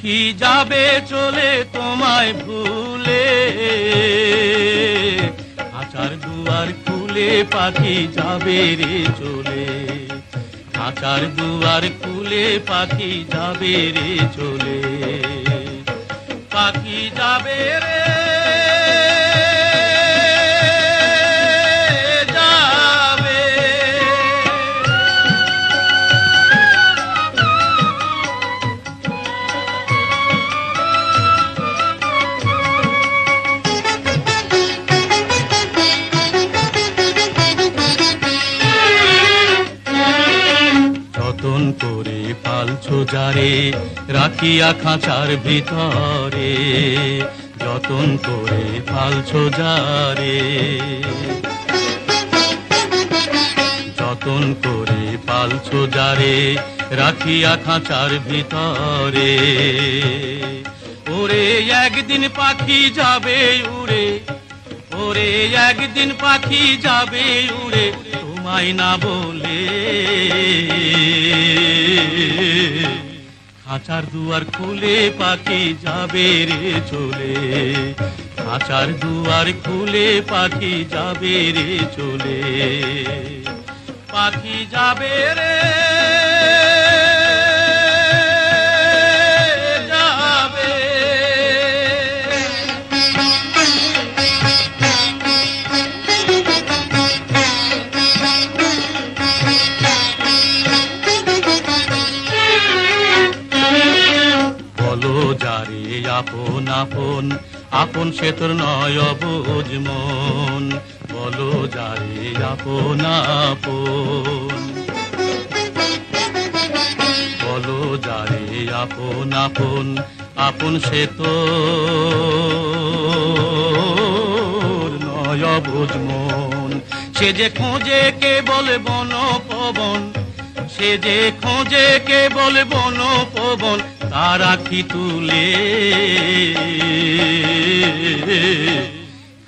পাখি যাবে চলে তোমায় ভুলে, খাঁচার দুয়ার খুলে পাখি যাবে রে চলে, খাঁচার দুয়ার খুলে পাখি যাবে রে চলে, পাখি যাবে রে যতন করে পালছো যারে রাখিয়া খাঁচার ভিতরে, যতন করে পালছো যারে, যতন করে পালছো যারে রাখিয়া খাঁচার ভিতরে, ওরে একদিন পাখি যাবে উড়ে, ওরে একদিন পাখি যাবে উড়ে তোমায় না বলে, খাঁচার দুয়ার খুলে পাখি যাবে রে চলে, খাঁচার দুয়ার খুলে পাখি যাবে রে চলে, পাখি যাবে রে যাবে। বলো যারে আপন আপন, আপন সে তোর নয় অবুঝ মন, বলো যারে আপন আপন, বলো যারে আপন আপন, আপন সে তোর নয় অবুঝ মন, সে যে খোঁজে কেবল বন পবন, সে যে খোঁজে কেবল বন পবন, তার আখি তুলে,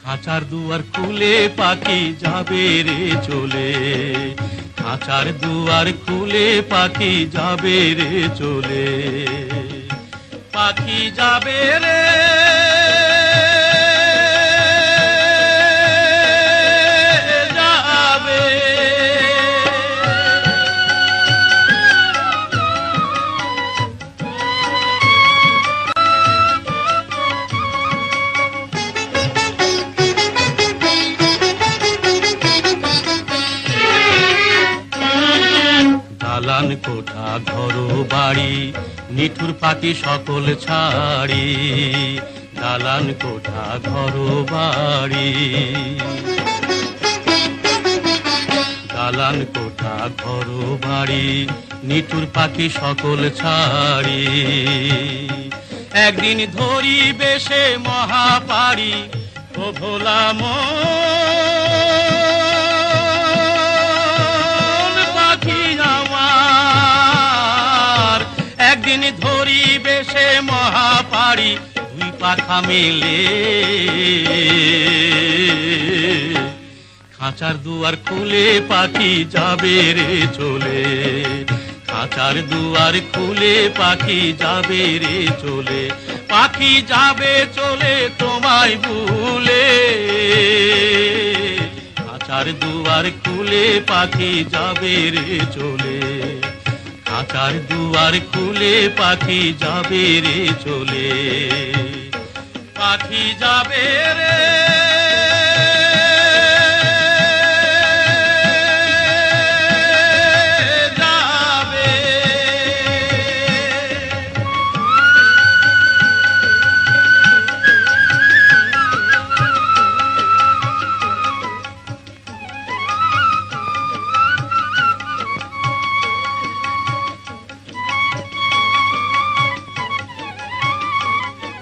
খাঁচার দুয়ার খুলে পাখি যাবে রে চলে, খাঁচার দুয়ার খুলে পাখি যাবে রে চলে, পাখি যাবে রে যাবে। দালান কোঠা ঘর বাড়ি নিঠুর পাখি সকল ছাড়ি, দালান কোঠা ঘর বাড়ি, দালান কোঠা ঘর বাড়ি নিঠুর পাখি সকল ছাড়ি, একদিন ধরি বেশে মহাপাড়ি ও ভোলা মন পাখি আমার, একদিন ধরি বেশে মহাপাড়ি দুই পাখা মেলে, খাঁচার দুয়ার খুলে পাখি যাবে রে চলে, খাঁচার দুয়ার খুলে পাখি যাবে রে চলে, পাখি যাবে চলে তোমায় ভুলে, খাঁচার দুয়ার খুলে পাখি যাবে রে চলে, খাঁচার দুয়ার খুলে পাখি যাবে রে চলে, পাখি যাবে রে।